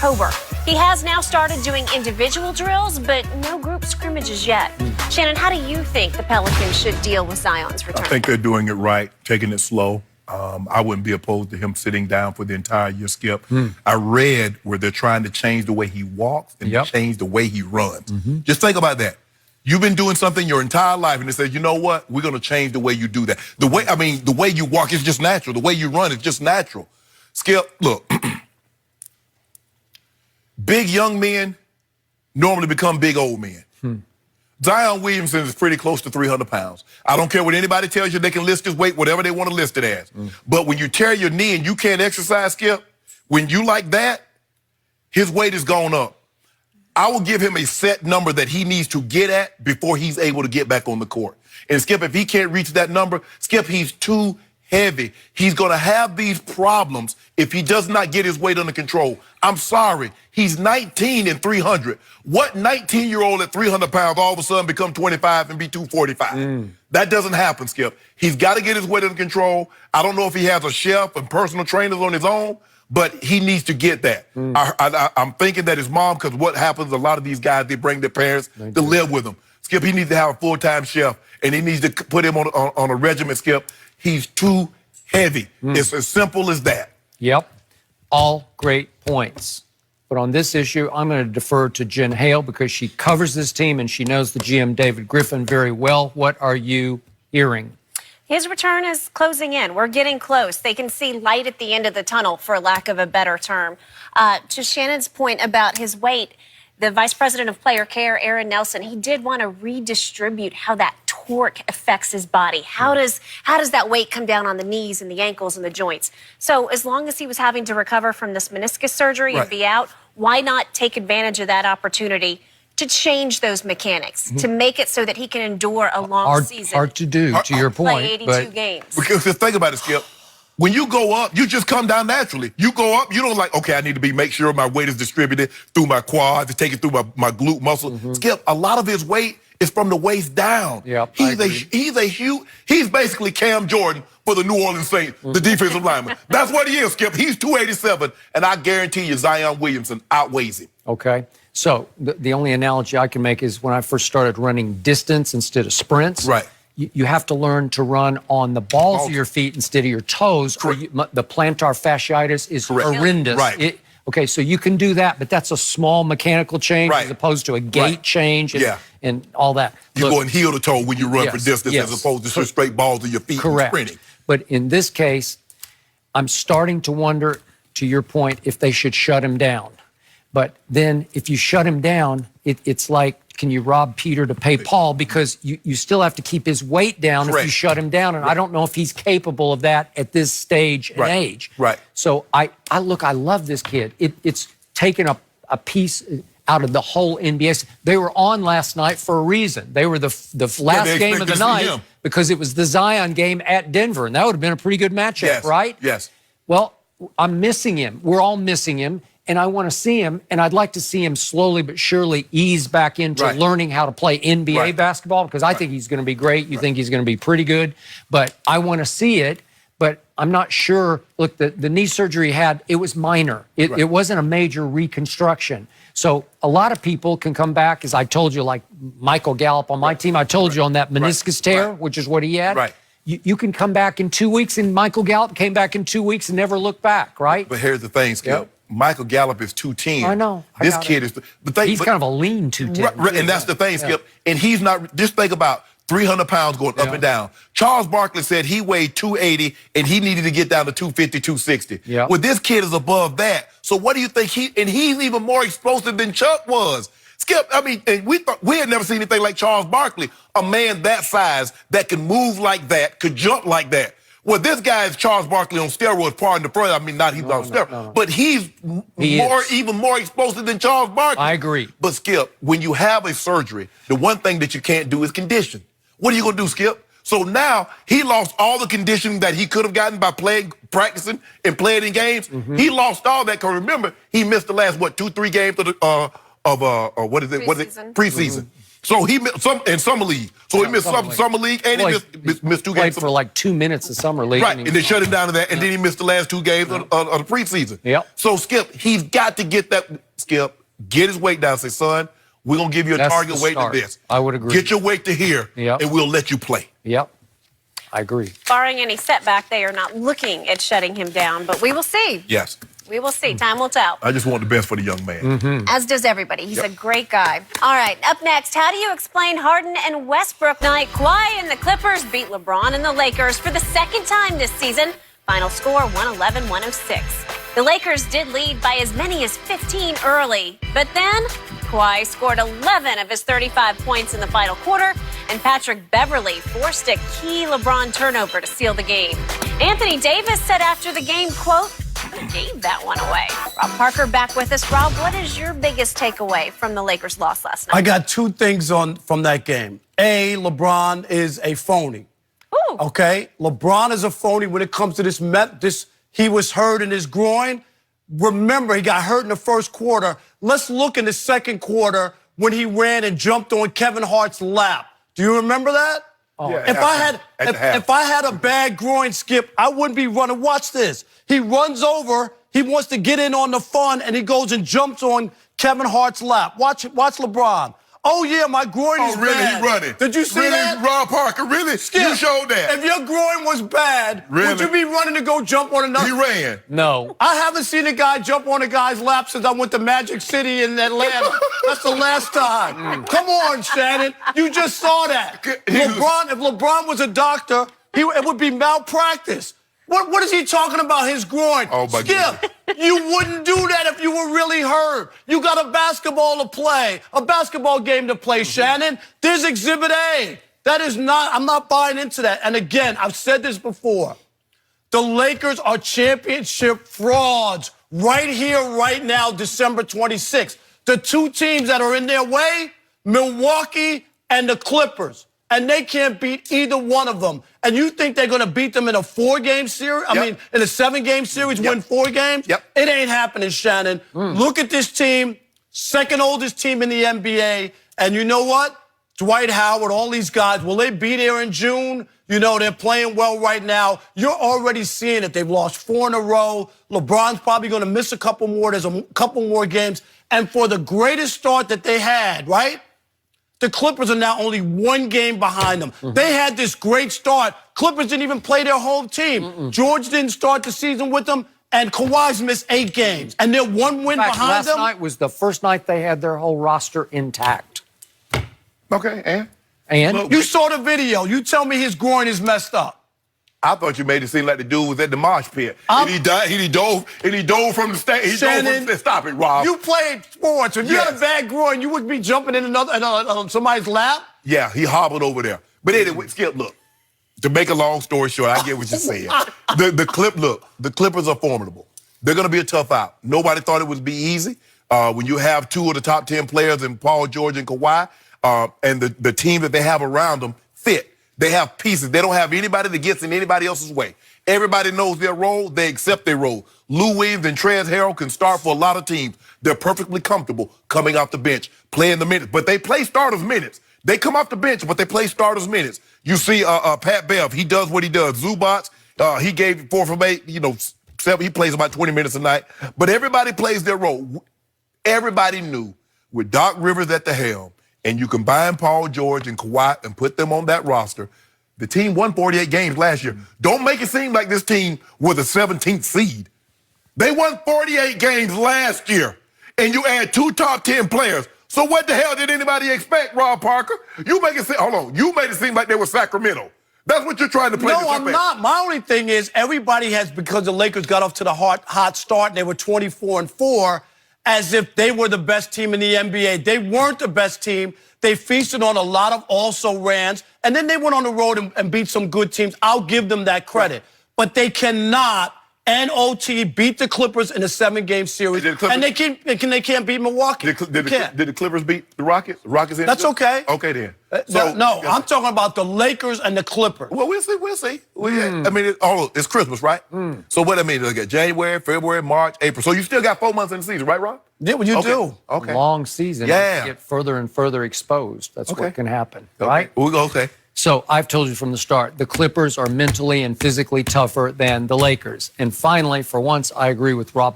October. He has now started doing individual drills, but no group scrimmages yet. Shannon, how do you think the Pelicans should deal with Zion's return? I think they're doing it right, taking it slow. I wouldn't be opposed to him sitting down for the entire year, Skip. I read where they're trying to change the way he walks and change the way he runs. Just think about that. You've been doing something your entire life, and they said, you know what? We're going to change the way you do that. The way you walk is just natural. The way you run is just natural. Skip, look, big young men normally become big old men. Zion Williamson is pretty close to 300 pounds. I don't care what anybody tells you. They can list his weight, whatever they want to list it as. But when you tear your knee and you can't exercise, Skip, when you like that, his weight has gone up. I will give him a set number that he needs to get at before he's able to get back on the court. And Skip, if he can't reach that number, Skip, he's too heavy. He's going to have these problems if he does not get his weight under control. I'm sorry. He's 19 and 300. What 19-year-old at 300 pounds all of a sudden become 25 and be 245? That doesn't happen, Skip. He's got to get his weight under control. I don't know if he has a chef and personal trainers on his own, but he needs to get that. I'm thinking that his mom, because what happens, a lot of these guys, they bring their parents to live with them. Skip, he needs to have a full-time chef, and he needs to put him on a regimen, Skip. He's too heavy. It's as simple as that. Yep. All great points. But on this issue, I'm going to defer to Jen Hale because she covers this team and she knows the GM David Griffin very well. What are you hearing? His return is closing in. We're getting close. They can see light at the end of the tunnel, for lack of a better term. To Shannon's point about his weight, the Vice President of Player Care, Aaron Nelson, he did want to redistribute how that torque affects his body. How does that weight come down on the knees and the ankles and the joints? So as long as he was having to recover from this meniscus surgery and be out, why not take advantage of that opportunity to change those mechanics, to make it so that he can endure a long season? Hard to do, to your point. Play 82 games. Because think about it, Skip. When you go up, you just come down naturally. You go up, you don't like, okay, I need to make sure my weight is distributed through my quads, to take it through my glute muscle. Skip, a lot of his weight is from the waist down. He's basically Cam Jordan for the New Orleans Saints, the defensive lineman. That's what he is, Skip. He's 287, and I guarantee you Zion Williamson outweighs him. Okay. So the only analogy I can make is when I first started running distance instead of sprints. Right. You have to learn to run on the balls of your feet instead of your toes. Or the plantar fasciitis is horrendous. Right. Okay, so you can do that, but that's a small mechanical change as opposed to a gait change and all that. You're going heel to toe when you run for distance as opposed to just straight balls to your feet and sprinting. But in this case, I'm starting to wonder, to your point, if they should shut him down. But then if you shut him down, it's like, can you rob Peter to pay Paul? Because you still have to keep his weight down if you shut him down. And I don't know if he's capable of that at this stage and age. So I love this kid. It's taken a piece out of the whole NBA. They were on last night for a reason. They were the last game of the night because it was the Zion game at Denver. And that would have been a pretty good matchup, right? Yes. Well, I'm missing him. We're all missing him. And I want to see him, and I'd like to see him slowly but surely ease back into learning how to play NBA basketball, because I think he's going to be great. You think he's going to be pretty good. But I want to see it, but I'm not sure. Look, the knee surgery he had, it was minor. It wasn't a major reconstruction. So a lot of people can come back, as I told you, like Michael Gallup on my team. I told you on that meniscus tear, which is what he had. You can come back in 2 weeks, and Michael Gallup came back in 2 weeks and never looked back, right? But here's the thing, Skip. Michael Gallup is 210. I know. This kid is. He's kind of a lean 210. And that's the thing, Skip. And he's not. Just think about 300 pounds going up and down. Charles Barkley said he weighed 280 and he needed to get down to 250, 260. Well, this kid is above that. So what do you think and he's even more explosive than Chuck was. Skip, I mean, and we had never seen anything like Charles Barkley, a man that size that can move like that, could jump like that. Well, this guy is Charles Barkley on steroids, pardon the phrase. I mean, not he's on steroids, but he's even more explosive than Charles Barkley. I agree. But Skip, when you have a surgery, the one thing that you can't do is condition. What are you going to do, Skip? So now he lost all the conditioning that he could have gotten by practicing and playing in games. He lost all that because remember, he missed the last, 2-3 games of preseason. So he missed in summer league. So he missed summer league and he missed 2 games. Played for like 2 minutes of summer league. Right, and they shut him down to that, and then he missed the last 2 games of the preseason. Yep. So, Skip, he's got to get that, Skip, get his weight down. Say, son, we're going to give you a target weight to this. I would agree. Get your weight to here, and we'll let you play. Yep, I agree. Barring any setback, they are not looking at shutting him down, but we will see. Yes. We will see. Time will tell. I just want the best for the young man. As does everybody. He's a great guy. All right, up next, how do you explain Harden and Westbrook night? Kawhi and the Clippers beat LeBron and the Lakers for the second time this season. Final score, 111-106. The Lakers did lead by as many as 15 early, but then Kawhi scored 11 of his 35 points in the final quarter, and Patrick Beverley forced a key LeBron turnover to seal the game. Anthony Davis said after the game, quote, gave that one away. Rob Parker back with us. Rob, what is your biggest takeaway from the Lakers' loss last night? I got 2 things from that game. A, LeBron is a phony. Ooh. Okay? LeBron is a phony when it comes to this. He was hurt in his groin. Remember, he got hurt in the first quarter. Let's look in the second quarter when he ran and jumped on Kevin Hart's lap. Do you remember that? Oh, yeah, if I had a bad groin, Skip, I wouldn't be running. Watch this. He runs over. He wants to get in on the fun, and he goes and jumps on Kevin Hart's lap. Watch LeBron. Oh, yeah, my groin is really? bad. He running. Did you see really, that? Rob Parker, really? Skip, you showed that. If your groin was bad, would you be running to go jump on another? He ran. No. I haven't seen a guy jump on a guy's lap since I went to Magic City in Atlanta. That's the last time. Come on, Shannon. You just saw that. If LeBron was a doctor, it would be malpractice. What is he talking about, his groin? Oh, my goodness. Skip, you wouldn't do that if you were really hurt. You got a basketball game to play, Shannon. There's Exhibit A. I'm not buying into that. And again, I've said this before. The Lakers are championship frauds right here, right now, December 26th. The 2 teams that are in their way, Milwaukee and the Clippers. And they can't beat either one of them. And you think they're going to beat them in a 4-game series? I mean, in a 7-game series, win 4 games? Yep. It ain't happening, Shannon. Look at this team, second oldest team in the NBA. And you know what? Dwight Howard, all these guys, will they be there in June? You know, they're playing well right now. You're already seeing it. They've lost 4 in a row. LeBron's probably going to miss a couple more. There's a couple more games. And for the greatest start that they had, right? The Clippers are now only 1 game behind them. They had this great start. Clippers didn't even play their whole team. George didn't start the season with them, and Kawhi's missed 8 games. And they're 1 win behind them. Last night was the first night they had their whole roster intact. Okay, And? Look, You saw the video. You tell me his groin is messed up. I thought you made it seem like the dude was at the mosh pit. And he dove from the stage. Shannon, Stop it, Rob. You played sports. If you had a bad groin, you would be jumping in somebody's lap? Yeah, he hobbled over there. But anyway, Skip, look. To make a long story short, I get what you're saying. The Clippers are formidable. They're going to be a tough out. Nobody thought it would be easy. When you have 2 of the top 10 players in Paul George and Kawhi, and the team that they have around them fit. They have pieces. They don't have anybody that gets in anybody else's way. Everybody knows their role. They accept their role. Lou Williams and Trez Harrell can start for a lot of teams. They're perfectly comfortable coming off the bench, playing the minutes. But they play starters minutes. They come off the bench, but they play starters minutes. You see Pat Bev, he does what he does. Zubats, he gave 4 from 8, 7. He plays about 20 minutes a night. But everybody plays their role. Everybody knew with Doc Rivers at the helm, and you combine Paul George and Kawhi and put them on that roster, the team won 48 games last year. Don't make it seem like this team was a 17th seed. They won 48 games last year, and you add 2 top 10 players. So what the hell did anybody expect, Rob Parker? You made it seem like they were Sacramento. That's what you're trying to play. No, I'm not. My only thing is everybody has, because the Lakers got off to the hot start and they were 24-4, as if they were the best team in the NBA. They weren't the best team. They feasted on a lot of also-rans, and then they went on the road and beat some good teams. I'll give them that credit. But they cannot, NOT, beat the Clippers in a 7-game series, and they can't beat Milwaukee. Did the Clippers beat the Rockets? That's okay. Okay, then. No, I'm talking about the Lakers and the Clippers. Well, we'll see. I mean, it's Christmas, right? So what I mean, look at January, February, March, April. So you still got 4 months in the season, right, Rob? Yeah, what you do. Okay. long season, Yeah. get further and further exposed. That's Okay. what can happen, Okay. right? Okay. So I've told you from the start, the Clippers are mentally and physically tougher than the Lakers. And finally, for once, I agree with Rob.